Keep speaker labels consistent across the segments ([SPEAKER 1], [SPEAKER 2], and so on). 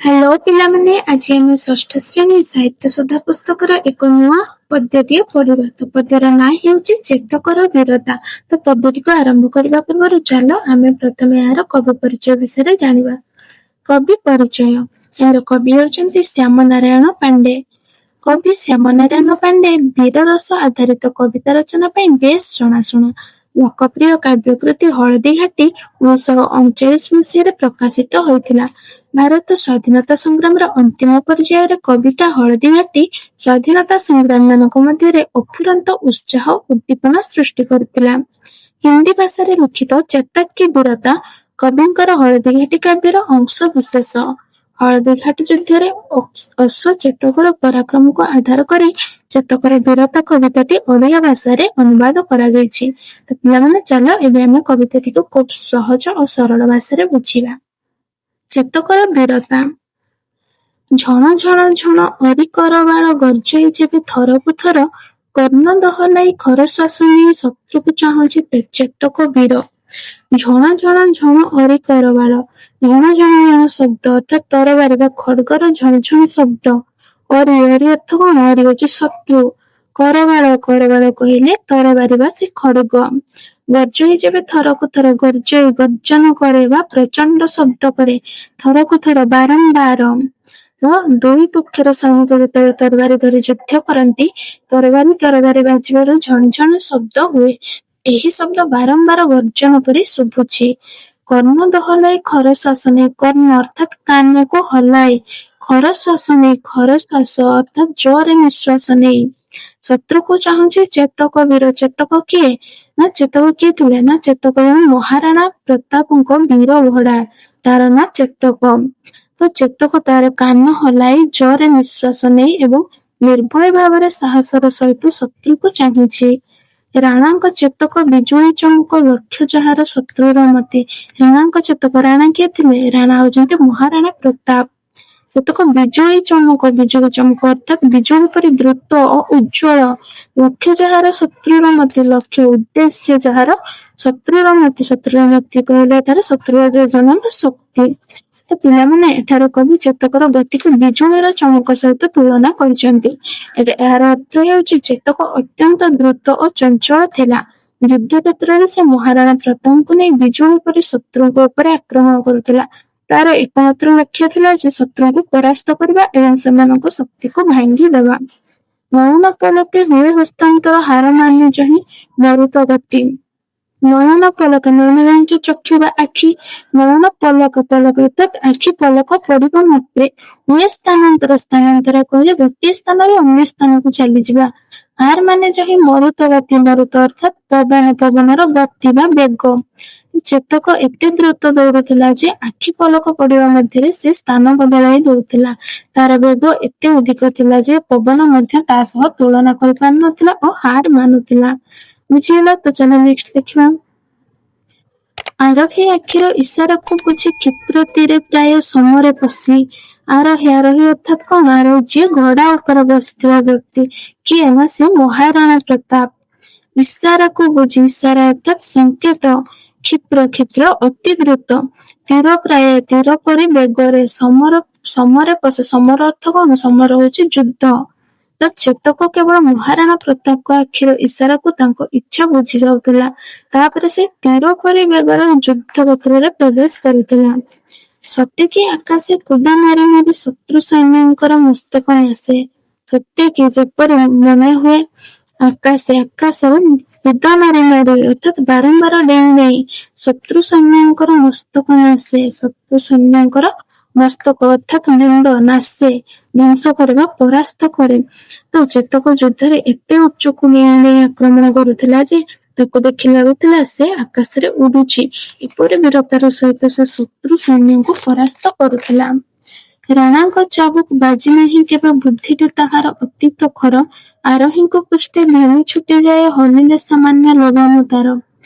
[SPEAKER 1] Hello ପିଲାମାନେ, ଆଜି ଆମେ ଷଷ୍ଠ ଶ୍ରେଣୀ ସାହିତ୍ୟ ସୁଧା ପୁସ୍ତକର ଏକ ନୂଆ ପଦ୍ୟଟିଏ ପଢିବା। ତ ପଦ୍ୟର ନାଁ ହେଉଛି ଚେତକର ବୀରତା। ତ ପଦ୍ୟଟିକୁ ଆରମ୍ଭ କରିବା ପୂର୍ବରୁ ଚାଲ ଆମେ ପ୍ରଥମେ ଏହାର କବି ପରିଚୟ ବିଷୟରେ ଜାଣିବା। କବି ପରିଚୟ। ଏହାର କବି ହେଉଛନ୍ତି ଶ୍ୟାମ ନାରାୟଣ ପାଣ୍ଡେ। କବି ଶ୍ୟାମ ନାରାୟଣ ପାଣ୍ଡେ ବୀର ରସ ଆଧାରିତ କବିତା ରଚନା ପାଇଁ ବେଶ ଜଣାଶୁଣା। ଲୋକପ୍ରିୟ କାବ୍ୟକୃତି ହଳଦୀଘାଟି 1939 ମସିହାରେ ପ୍ରକାଶିତ ହୋଇଥିଲା। ଭାରତ ସ୍ୱାଧୀନତା ସଂଗ୍ରାମର ଅନ୍ତିମ ପର୍ଯ୍ୟାୟରେ କବିତା ହଳଦୀଘାଟି ସ୍ୱାଧୀନତା ସଂଗ୍ରାମୀମାନଙ୍କ ମଧ୍ୟରେ ଅଫୁରନ୍ତ ଉତ୍ସାହ ଉଦ୍ଦୀପନା ସୃଷ୍ଟି କରିଥିଲା। ହିନ୍ଦୀ ଭାଷାରେ ଲିଖିତ ଚେତକ କି ବୀରତା କବିଙ୍କର ହଳଦୀଘାଟି କାବ୍ୟର ଅଂଶ ବିଶେଷ। ହଳଦୀଘାଟି ଯୁଦ୍ଧରେ ଅଶ୍ୱଚେତକର ପରାକ୍ରମକୁ ଆଧାର କରି ଚେତକର ବୀରତା କବିତାଟି ଓଡ଼ିଆ ଭାଷାରେ ଅନୁବାଦ କରାଯାଇଛି। ତ ପିଲାମାନେ ଚାଲ ଏବେ ଆମେ କବିତାଟିକୁ ଖୁବ୍ ସହଜ ଓ ସରଳ ଭାଷାରେ ବୁଝିବା। ଚେତକର ବୀରତା। ଝଣ ଝଣ ଝଣ ଅରି କରବାଳ ଗର୍ଜଇ ଯେବେ ଥରକୁ ଥର, କର୍ଣ୍ଣ ଦହଲାଇ ଖରଶ୍ୱାସ ନେଇ ଶତ୍ରୁକୁ ଚାହୁଁଛି ଚେତକ ବୀର। ଝଣ ଝଣ ଝଣ ଅରି କରବାଳ, ଝଣ ଝଣ ଝଣ ଶବ୍ଦ ଅର୍ଥାତ୍ ତରବାରୀ ବା ଖଡ୍ଗର ଝଣଝଣ ଶବ୍ଦ। ଅରି ଅର୍ଥ କଣ? ଅରି ହଉଛି ଶତ୍ରୁ। କରବାଳ କହିଲେ ତରବାରୀ ବା ସେ ଖଡ୍ଗ। ଗର୍ଜଇ ଯେବେ ଥରକୁ ଥର, ଗର୍ଜଇ ଗର୍ଜନ କରେ ବା ପ୍ରଚଣ୍ଡ ଶବ୍ଦ କରେ। ଥରକୁ ଥର ବାରମ୍ବାର। ଦୁଇ ପକ୍ଷର ସୈନିକ ଯେତେବେଳେ ତରବାରୀ ଧରି ଯୁଦ୍ଧ କରନ୍ତି, ତରବାରୀ ବାଜିବାରୁ ଝଣଝଣ ଶବ୍ଦ ହୁଏ। ଏହି ଶବ୍ଦ ବାରମ୍ବାର ଗର୍ଜନ ପରି ଶୁଭୁଛି। କର୍ଣ୍ଣ ଦହଲାଇ ଖରଶ୍ୱାସ ନେଇ, କର୍ଣ୍ଣ ଅର୍ଥାତ୍ କାନକୁ ହଲାଏ, ଖରଶ୍ୱାସ ନେଇ ଖରଶ୍ୱାସ ଅର୍ଥାତ୍ ଜୋରରେ ନିଶ୍ୱାସ ନେଇ, ଶତ୍ରୁକୁ ଚାହୁଁଛି ଚେତକ ବୀର। ଚେତକ କିଏ? ନା ଚେତକ କିଏ ଥିଲେ? ନା ଚେତକ ମହାରାଣା ପ୍ରତାପଙ୍କ ବୀର ଘୋଡା, ତାର ନାଁ ଚେତକ। ତ ଚେତକ ତାର କାନ ହଲାଇ ଜୋରରେ ନିଶ୍ୱାସ ନେଇ ଏବଂ ନିର୍ଭୟ ଭାବରେ ସାହସର ସହିତ ଶତ୍ରୁକୁ ଚାହିଁଛି। ରାଣାଙ୍କ ଚେତକ ବିଜୁଳି ଚମକ, ଲକ୍ଷ୍ୟ ଯାହାର ଶତ୍ରୁର ମତି। ରାଣାଙ୍କ ଚେତକ। ରାଣା କିଏ ଥିଲେ? ରାଣା ହଉଛନ୍ତି ମହାରାଣା ପ୍ରତାପ। ଚେତକ ବିଜୁଳି ଚମକ ଅର୍ଥାତ୍ ବିଜୁଳି ପରି ଦ୍ରୁତ ଓ ଉଜ୍ଜ୍ୱଳ। ଲକ୍ଷ୍ୟ ଯାହାର ଶତ୍ରୁର ମତି, ଲକ୍ଷ୍ୟ ଉଦ୍ଦେଶ୍ୟ ଯାହାର ଶତ୍ରୁର ମତି କହିଲେ ଏଠାରେ ଶତ୍ରୁର ଯୋଜନାର ଶକ୍ତି। ତ ପିଲାମାନେ, ଏଠାର କବି ଚେତକର ଗତିକୁ ବିଜୁଳିର ଚମକ ସହିତ ତୁଳନା କରିଛନ୍ତି। ଏହାର ଅର୍ଥ ହେଉଛି ଚେତକ ଅତ୍ୟନ୍ତ ଦ୍ରୁତ ଓ ଚଞ୍ଚଳ ଥିଲା। ଯୁଦ୍ଧ କ୍ଷେତ୍ରରେ ସେ ମହାରାଣା ପ୍ରତାପଙ୍କୁ ନେଇ ବିଜୁଳି ପରି ଶତ୍ରୁଙ୍କ ଉପରେ ଆକ୍ରମଣ କରୁଥିଲା। ତାର ଏକମାତ୍ର ଲକ୍ଷ୍ୟ ଥିଲା ଯେ ଶତ୍ରୁଙ୍କୁ ପରାସ୍ତ କରିବା ଏବଂ ସେମାନଙ୍କ ଶକ୍ତିକୁ ଭାଙ୍ଗି ଦେବା। ନୟନ ପଲକେ ହୁଏ ହସ୍ତାନ୍ତର, ହାର ମାନି ଯହିଁ ମରୁତ ଗତି। ନୟନ ପଲକ, ନୟନ ଜାଣିଛ ଚକ୍ଷୁ ବା ଆଖି। ନୟନ ପଲକ ଅର୍ଥାତ୍ ଆଖି ପଲକ ପଡିବା ମାତ୍ରେ ହୁଏ ସ୍ଥାନାନ୍ତର କହିଲେ ଗୋଟିଏ ସ୍ଥାନରୁ ଅନ୍ୟ ସ୍ଥାନକୁ ଚାଲିଯିବା। ହାର ମାନେ ଯହିଁ ମରୁତ ଗତି, ମରୁତ ଅର୍ଥାତ୍ ପବନର ଗତି ବା ବେଗ। ଚେତକ ଏତେ ଦ୍ରୁତ ଦୌଡୁଥିଲା ଯେ ଆଖି ପଲକ ପଡିବା ମଧ୍ୟରେ ସେ ସ୍ଥାନ ବଦଳାଇ ଦଉଥିଲା। ତାର ବେଗ ଏତେ ଅଧିକ ଥିଲା ଯେ ପବନ ମଧ୍ୟ ତା ସହ ତୁଳନା କରିପାରୁନଥିଲା ଓ ହାର ମାନୁଥିଲା। ବୁଝିଗଲା? ତ ଚାଲ ନେକ୍ସଟ ଦେଖିବା। ଆରହି ଆଖିର ଇସାରାକୁ ବୁଝି କ୍ଷିପ୍ର ତୀରେ ପ୍ରାୟ ସମରେ ପଶି। ଆରହି ଅର୍ଥାତ୍ କଣ? ଆରୋହୀ ଯିଏ ଘୋଡା ଉପରେ ବସିଥିବା ବ୍ୟକ୍ତି। କିଏ? ନା ସେ ମହାରାଣା ପ୍ରତାପ। ଇସାରାକୁ ବୁଝି, ଇସାରା ଅର୍ଥାତ୍ ସଂକେତ। କ୍ଷିପ୍ର ଅତି ଦ୍ରୁତ। ତୀର ପ୍ରାୟ, ତୀର ପରି ବେଗରେ। ସମରେ ପଶେ, ସମର ଅର୍ଥ କଣ? ସମର ହଉଛି ଯୁଦ୍ଧ। ତ ଚେତକ କେବଳ ମହାରାଣା ପ୍ରତାପଙ୍କ ଆଖିର ଇସାରାକୁ ତାଙ୍କ ଇଚ୍ଛା ବୁଝି ଯାଉଥିଲା। ତାପରେ ସେ ତୀର ପରି ବେଗରେ ଯୁଦ୍ଧ କ୍ଷେତ୍ରରେ ପ୍ରବେଶ କରିଥିଲା। ସତେକି ଆକାଶେ କୁଦା ମାରି ମାରି ଶତ୍ରୁ ସୈନ୍ୟଙ୍କର ମସ୍ତକ ଆସେ। ସତେକି ଯେପରି ମନେ ହୁଏ ଆକାଶରେ କୁଦା ମାରି ଅର୍ଥାତ୍ ବାରମ୍ବାର ଡେଇଁ ଡେଇଁ ଶତ୍ରୁ ସୈନ୍ୟଙ୍କର ମସ୍ତକ ନାସେ। ଶତ୍ରୁ ସୈନ୍ୟଙ୍କର ମସ୍ତକ ଅର୍ଥାତ୍ ମୁଣ୍ଡ ନାସେ, ଧ୍ୱଂସ କରିବା, ପରାସ୍ତ କରେ। ତ ଚେତକ ଯୁଦ୍ଧରେ ଏତେ ଉଚ୍ଚକୁ ନେଇ ଆକ୍ରମଣ କରୁଥିଲା ଯେ ତାକୁ ଦେଖି ଲାଗୁଥିଲା ସେ ଆକାଶରେ ଉଡୁଛି। ଏପରି ବୀରତାର ସହିତ ସେ ଶତ୍ରୁ ସୈନ୍ୟଙ୍କୁ ପରାସ୍ତ କରୁଥିଲା। ରାଣାଙ୍କ ଚାବୁକ ବାଜି ନାହିଁ କେବେ, ବୁଦ୍ଧିଟି ତାହାର ଅତି ପ୍ରଖର। ଆରୋହୀଙ୍କ ପୃଷ୍ଠେ ଭେଳୁ ଛୁଟିଯାଏ, ହଲିଲେ ସାମାନ୍ୟ ଲଗାମ ତାର।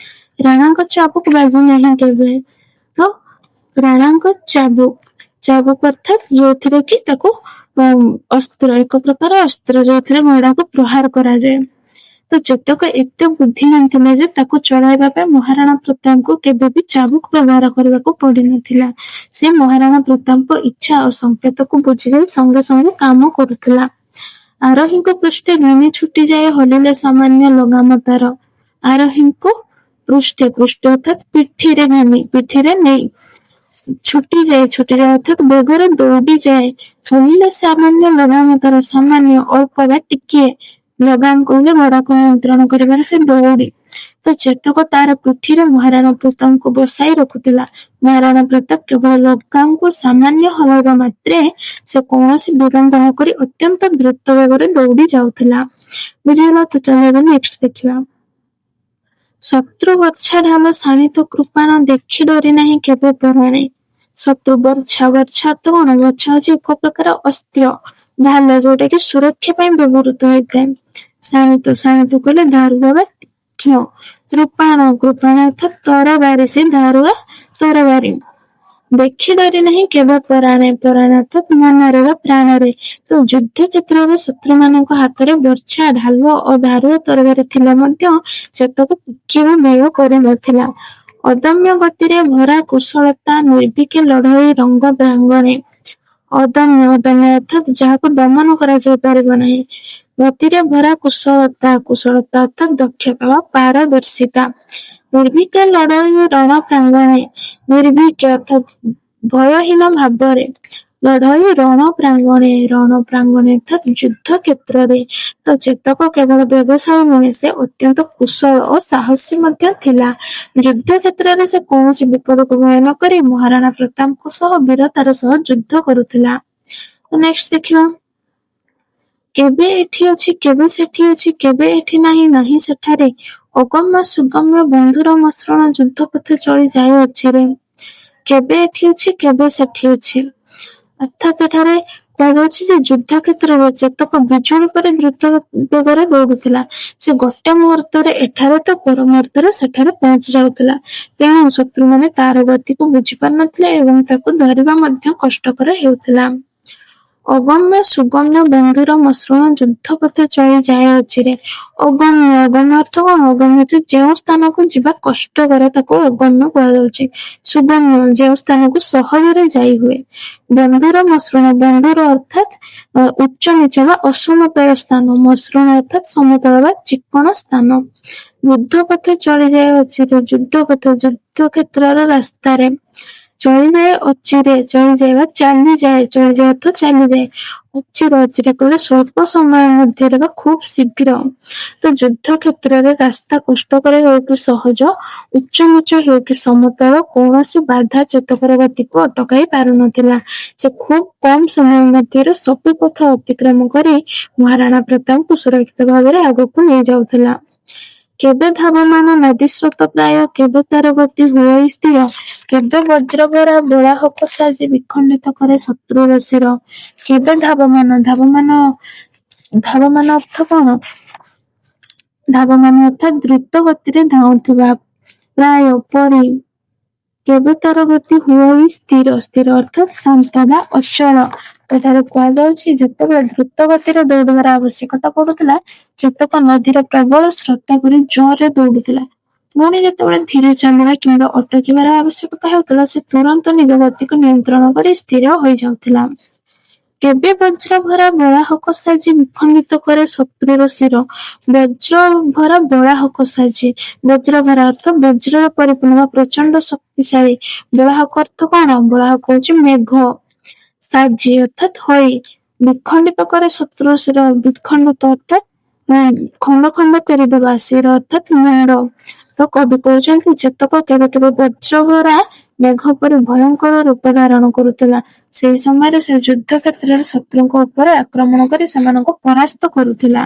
[SPEAKER 1] ରାଣାଙ୍କ ଚାବୁକ ବାଜି ନାହିଁ କେବେ। ତ ରାଣାଙ୍କ ଚାବୁକ ଅର୍ଥାତ୍ ଯୋଉଥିରେ କି ତାକୁ ଅସ୍ତ୍ର, ଏକ ପ୍ରକାର ଅସ୍ତ୍ର ଯୋଉଥିରେ ଘୋଡାକୁ ପ୍ରହାର କରାଯାଏ। ତ ଯେତକ ଏତେ ବୁଦ୍ଧିମାନ ଥିଲେ ଯେ ତାକୁ ଚଳାଇବା ପାଇଁ ମହାରାଣା ପ୍ରତାପଙ୍କୁ କେବେ ବି ଚାବୁକ ବ୍ୟବହାର କରିବାକୁ ପଡିନଥିଲା। ସେ ମହାରାଣା ପ୍ରତାପଙ୍କ ଇଚ୍ଛା ଓ ସଂକେତକୁ ବୁଝିଯାଇ ସଙ୍ଗେ ସଙ୍ଗେ କାମ କରୁଥିଲା। ଆରୋହୀଙ୍କ ପୃଷ୍ଠେ ଘେନି ଛୁଟିଯାଏ ହଲିଲେ ସାମାନ୍ୟ ଲଗାମ ତାର। ଆରୋହୀଙ୍କୁ ପୃଷ୍ଠେ ଅର୍ଥାତ୍ ପିଠିରେ ନେଇ ଛୁଟିଯାଏ ଅର୍ଥାତ୍ ବେଗରେ ଦୌଡ଼ିଯାଏ। ହଲିଲେ ସାମାନ୍ୟ ଲଗାମ ତାର, ସାମାନ୍ୟ ଅଳ୍ପ ବା ଟିକିଏ, ଲଗାମ କହିଲେ ଭଡ଼ାକୁ ନିୟନ୍ତ୍ରଣ କରିବାରେ ସେ ଦୌଡ଼ି। ତ ଚେତକ ତାର ପିଠିରେ ମହାରାଣା ପ୍ରତାପଙ୍କୁ ବସାଇ ରଖୁଥିଲା। ମହାରାଣା ପ୍ରତାପ କେବଳ ଲଗାମକୁ ସାମାନ୍ୟ ହଲାଇବା ମାତ୍ରେ ସେ କୌଣସି ବିଳମ୍ବ ନ କରି ଅତ୍ୟନ୍ତ ଦ୍ରୁତ ବେଗରେ ଦୌଡ଼ି ଯାଉଥିଲା। ବୁଝିଗଲା? ତ ଚାଲ ନେକ୍ସଟ ଦେଖିବା। ଶତ୍ରୁ ବର୍ଚ୍ଛା ଢାଲ ଶାଣିତ କୃପାଣ, ଦେଖି ଡରି ନାହିଁ କେବେ ପରାଣେ। ଶତ୍ରୁ ବର୍ଚ୍ଛା ଅର୍ଥ କଣ? ବର୍ଚ୍ଛା ହଉଛି ଏକ ପ୍ରକାର ଅସ୍ତ୍ର, ଢାଲ ଯୋଉଟା କି ସୁରକ୍ଷା ପାଇଁ ବ୍ୟବହୃତ ହୋଇଥାଏ। ଶାଣିତ କହିଲେ ଧାରୁଆ ବା ତୀକ୍ଷ୍ଣ। କୃପାଣ ଅର୍ଥାତ୍ ତରବାରୀ, ସେ ଧାରୁଆ ତରବାରୀ। ଦେଖି ଡରି ନାହିଁ କେବେ ପରାଣେ ଅର୍ଥାତ୍ ମନରେ ବା ପ୍ରାଣରେ। ତ ଯୁଦ୍ଧ କ୍ଷେତ୍ରରେ ଶତ୍ରୁମାନଙ୍କ ହାତରେ ବର୍ଚ୍ଛା, ଢାଲ ଓ ଧାରୁଆ ତରବାରୀ ଥିଲା ମଧ୍ୟ ଚେତକ ଟିକିଏ ବି ବ୍ୟୟ କରିନଥିଲା। ଅଦମ୍ୟ ଗତିରେ ଭରା କୁଶଳତା, ନିର୍ଭୀକ ଲଢ଼ଇ ରଙ୍ଗ ପ୍ରାଙ୍ଗଣେ। ଅଦମ୍ୟ ଅର୍ଥାତ୍ ଯାହାକୁ ଦମନ କରାଯାଇ ପାରିବ ନାହିଁ। ଗତିରେ ଭରା କୁଶଳତା ଅର୍ଥାତ୍ ଦକ୍ଷତା ବା ପାରଦର୍ଶିତା। ନିର୍ଭୀକ ଲଢ଼ଇ ରଣ ପ୍ରାଙ୍ଗଣେ। ନିର୍ଭୀକ ଅର୍ଥାତ୍ ଭୟହୀନ ଭାବରେ ଲଢ଼ଇ ରଣ ପ୍ରାଙ୍ଗଣେ ଅର୍ଥାତ୍ ଯୁଦ୍ଧ କ୍ଷେତ୍ରରେ। ତ ଚେତକ କେବଳ ବ୍ୟବସାୟ ନୁହେଁ, ସେ ଅତ୍ୟନ୍ତ କୁଶଳ ଓ ସାହସୀ ମଧ୍ୟ ଥିଲା। ଯୁଦ୍ଧ କ୍ଷେତ୍ରରେ ସେ କୌଣସି ବିପଦକୁ ଭୟ ନ କରି ମହାରାଣା ପ୍ରତାପଙ୍କ ସହ ବୀରତାର ସହ ଯୁଦ୍ଧ କରୁଥିଲା। ନେକ୍ସଟ ଦେଖିବା। କେବେ ଏଠି ଅଛି କେବେ ସେଠି ଅଛି, କେବେ ଏଠି ନାହିଁ ସେଠାରେ। ଅଗମ୍ୟ ସୁଗମ୍ୟ ବନ୍ଧୁର ମସୃଣ, ଯୁଦ୍ଧ ପଥେ ଚଳି ଯାଉଅଛି ରେ। କେବେ ଏଠି ଅଛି କେବେ ସେଠି ଅଛି ଅର୍ଥାତ୍ ଏଠାରେ କୁହାଯାଉଛି ଯେ ଯୁଦ୍ଧ କ୍ଷେତ୍ରରେ ଚେତକ ବିଜୁଳି ପରି ଦ୍ରୁତ ବେଗରେ ଦୌଡୁଥିଲା। ସେ ଗୋଟେ ମୁହୂର୍ତ୍ତରେ ଏଠାରେ ତ ପର ମୁହୂର୍ତ୍ତରେ ସେଠାରେ ପହଞ୍ଚି ଯାଉଥିଲା। ତେଣୁ ଶତ୍ରୁମାନେ ତାର ଗତିକୁ ବୁଝିପାରୁନଥିଲେ ଏବଂ ତାକୁ ଧରିବା ମଧ୍ୟ କଷ୍ଟକର ହେଉଥିଲା। ଅଗମ୍ୟ ସୁଗମ୍ୟ ବନ୍ଧୁର ମସୃଣ, ଯୁଦ୍ଧ ପଥେ ଚଳି ଯାଉଅଛି ରେ। ଅଗମ୍ୟ ଅର୍ଥ କଣ? ଅଗମ୍ୟ ଯେଉଁ ସ୍ଥାନକୁ ଯିବା କଷ୍ଟକର ତାକୁ ଅଗମ୍ୟ କୁହାଯାଉଛି। ସୁଗମ୍ୟ ଯେଉଁ ସ୍ଥାନକୁ ସହଜରେ ଯାଇ ହୁଏ। ବନ୍ଧୁର ମସୃଣ, ବନ୍ଧୁର ଅର୍ଥାତ୍ ଉଚ୍ଚ ନିଚ ବା ଅସମତଳ ସ୍ଥାନ। ମସୃଣ ଅର୍ଥାତ୍ ସମତଳ ବା ଚିକ୍କଣ ସ୍ଥାନ। ଯୁଦ୍ଧ ପଥେ ଚଳି ଯାଉଅଛି ରେ, ଯୁଦ୍ଧ କ୍ଷେତ୍ରର ରାସ୍ତାରେ। ଚଳିଯାଏ ଅଚିରେ, ଚଳିଯାଏ ବା ଚାଲିଯାଏ, ଚଳିଯାଏ ଅର୍ଥ ଚାଲିଯାଏ। ଅଚିରେ କହିଲେ ସ୍ୱଳ୍ପ ସମୟ ମଧ୍ୟରେ ବା ଖୁବ୍ ଶୀଘ୍ର। ତ ଯୁଦ୍ଧ କ୍ଷେତ୍ରରେ ରାସ୍ତା କଷ୍ଟକର ହେଉ କି ସହଜ, ଉଚ୍ଚ ନିଚ ହେଉ କି ସମତଳ, କୌଣସି ବାଧା ଚେତକର ଗତିକୁ ଅଟକାଇ ପାରୁନଥିଲା। ସେ ଖୁବ୍ କମ୍ ସମୟ ମଧ୍ୟରେ ସବୁ ପଥ ଅତିକ୍ରମ କରି ମହାରାଣା ପ୍ରତାପଙ୍କୁ ସୁରକ୍ଷିତ ଭାବରେ ଆଗକୁ ନେଇଯାଉଥିଲା। କେବେ ଧାବମାନ ନଦୀ ସ୍ରୋତ ପ୍ରାୟ, କେବେ ତାର ଗତି ହୁଏ ସ୍ଥିର। କେବେ ବଜ୍ରଭରା ବେଳାହକ ସାଜି ବିଖଣ୍ଡିତ କରେ ଶତ୍ରୁର ଶିର। କେବେ ଧାବମାନ ଅର୍ଥ କଣ? ଧାବମାନ ଅର୍ଥାତ୍ ଦ୍ରୁତ ଗତିରେ ଧାଉଁଥିବା, ପ୍ରାୟ ପରି। କେବେ ତାର ଗତି ହୁଏ ସ୍ଥିର ଅର୍ଥାତ୍ ଶାନ୍ତ ବା ଅଚଳ। ଏଠାରେ କୁହାଯାଉଛି ଯେତେବେଳେ ଦ୍ରୁତ ଗତିରେ ଦୌଡ଼ିବାର ଆବଶ୍ୟକତା ପଡୁଥିଲା, ଚେତକ ନଦୀର ପ୍ରବଳ ସ୍ରୋତ ପରି ଜୋରରେ ଦୌଡୁଥିଲା। ପୁଣି ଯେତେବେଳେ ଧୀର ଚାଲିବା କିମ୍ବା ଅଟକିବାର ଆବଶ୍ୟକତା ହେଉଥିଲା, ସେ ତୁରନ୍ତ ନିଜ ଗତିକୁ ନିୟନ୍ତ୍ରଣ କରି ସ୍ଥିର ହୋଇଯାଉଥିଲା। କେବେ ବଜ୍ର ଭରା ବେଳାହକ ସାଜି ବିଖଣ୍ଡିତ କରେ ଶତ୍ରୁର ଶିର। ବଜ୍ର ଭରା ବେଳାହକ ସାଜି, ବଜ୍ର ଭରା ଅର୍ଥ ବଜ୍ରରେ ପରିପୂର୍ଣ୍ଣ ବା ପ୍ରଚଣ୍ଡ ଶକ୍ତିଶାଳୀ। ବେଳାହକ ଅର୍ଥ କଣ? ବେଳାହକ ହଉଛି ମେଘ। ସାଜି ଅର୍ଥାତ୍ ହୋଇ, ବିଖଣ୍ଡିତ କରେ ଶତ୍ରୁର ଶିର। ବିଖଣ୍ଡିତ ଅର୍ଥାତ୍ ଖଣ୍ଡ ଖଣ୍ଡ କରିଦେବା, ଶିର ଅର୍ଥାତ୍ ମୁଣ୍ଡ। ତ କବି କହୁଛନ୍ତି ଚେତକ କେବେ କେବେ ବଜ୍ର ଭରା ମେଘ ପରି ଭୟଙ୍କର ରୂପ ଧାରଣ କରୁଥିଲା। ସେହି ସମୟରେ ସେ ଯୁଦ୍ଧ କ୍ଷେତ୍ରରେ ଶତ୍ରୁଙ୍କ ଉପରେ ଆକ୍ରମଣ କରି ସେମାନଙ୍କୁ ପରାସ୍ତ କରୁଥିଲା।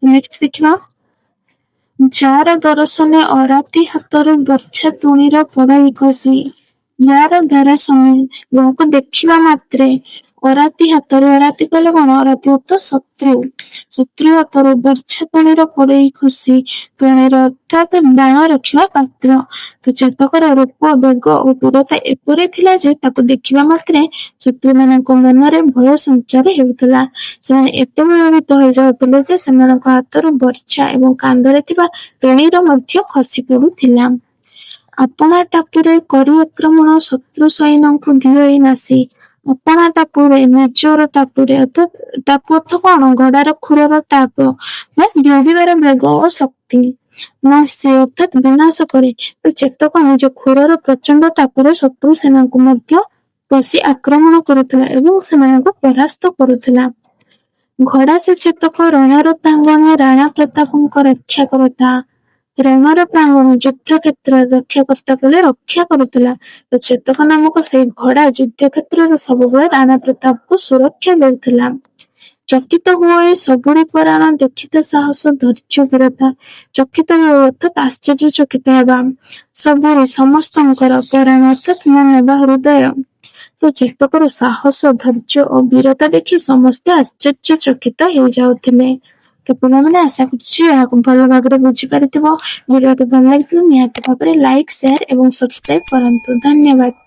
[SPEAKER 1] ନେକ୍ସଟ ଦେଖିବା। ଯାର ଦରଶନେ ଅରାତି ହାତରୁ ବର୍ଚ୍ଛା ତୁଣୀର ପଡ଼ଇ ଖସି। ଯାର ଦରଶନେ, ଯାହାକୁ ଦେଖିବା ମାତ୍ରେ, ଅରାତି ହାତରେ, ଅରାତି କଲେ କଣ, ଅରାତି ଅର୍ଥ ଶତ୍ରୁ, ଶତ୍ରୁ ହାତରୁ ବର୍ଚ୍ଛା ତୋଣୀର କରେଇ ଖୁସି, ତୋଣୀର ଅର୍ଥାତ୍ ଡାଣ ରଖିବା ପାତ୍ର। ତ ଚେତକର ରୂପ, ବେଗ ଓ ବୀରତା ଏପରି ଥିଲା ଯେ ତାକୁ ଦେଖିବା ମାତ୍ରେ ଶତ୍ରୁମାନଙ୍କ ମନରେ ଭୟ ସଞ୍ଚାର ହେଉଥିଲା। ସେମାନେ ଏତେ ଭୟଭୀତ ହୋଇଯାଉଥିଲେ ଯେ ସେମାନଙ୍କ ହାତରୁ ବର୍ଚ୍ଛା ଏବଂ କାନ୍ଧରେ ଥିବା ତୋଣୀର ମଧ୍ୟ ଖସି ପଡୁଥିଲା। ଆପଣା ଟାପୁରେ କରି ଆକ୍ରମଣ, ଶତ୍ରୁ ସୈନ୍ୟଙ୍କୁ ଘିରୋଇ ନାସି। ଆପଣା ଟାପୁରେ, ନିଜର ଟାପୁରେ, ଅର୍ଥାତ୍ ଟାପୁ ଅର୍ଥ କଣ, ଘୋଡାର ଖୁରର ଟାପ ବା ଭିଡ଼ିବାର ବେଗ ଓ ଶକ୍ତି। ନାସି ଅର୍ଥାତ୍ ବିନାଶ କରେ। ତ ଚେତକ ନିଜ ଖୁରର ପ୍ରଚଣ୍ଡ ଟାପରେ ଶତ୍ରୁ ସେନାଙ୍କୁ ମଧ୍ୟ ପଶି ଆକ୍ରମଣ କରୁଥିଲା ଏବଂ ସେମାନଙ୍କୁ ପରାସ୍ତ କରୁଥିଲା। ଘୋଡା ସେ ଚେତକ ରଣର ପ୍ରାଙ୍ଗଣେ ରାଣା ପ୍ରତାପଙ୍କ ରକ୍ଷା କରୁଥା। ରଣର ପ୍ରାଙ୍ଗଣ, ଯୁଦ୍ଧ କ୍ଷେତ୍ରରେ ରକ୍ଷାକର୍ତ୍ତା କଲେ ରକ୍ଷା କରୁଥିଲା। ତ ଚେତକ ନାମକ ସେଇ ଘୋଡା ଯୁଦ୍ଧ କ୍ଷେତ୍ରରେ ସବୁବେଳେ ରାଣା ପ୍ରତାପକୁ ସୁରକ୍ଷା ଦେଉଥିଲା। ଚକିତ ହୁଏ ସବୁରି ପରାଣ, ଦେଖିତେ ସାହସ ଧୈର୍ଯ୍ୟ ବୀରତା। ଚକିତ ହୁଏ ଅର୍ଥାତ୍ ଆଶ୍ଚର୍ଯ୍ୟଚକିତ ହେବା, ସବୁରି ସମସ୍ତଙ୍କର, ପରାଣ ଅର୍ଥାତ୍ ମନ ବା ହୃଦୟ। ତ ଚେତକର ସାହସ, ଧୈର୍ଯ୍ୟ ଓ ବୀରତା ଦେଖି ସମସ୍ତେ ଆଶ୍ଚର୍ଯ୍ୟଚକିତ ହେଇଯାଉଥିଲେ। ତ ପିଲାମାନେ ଆଶା କରୁଛି ଏହାକୁ ଭଲ ଭାବରେ ବୁଝିପାରିଥିବ। ଭିଡ଼ିଓଟି ଭଲ ଲାଗିଥିଲେ ନିହାତି ଭାବରେ ଲାଇକ୍, ସେୟାର ଏବଂ ସବସ୍କ୍ରାଇବ କରନ୍ତୁ। ଧନ୍ୟବାଦ।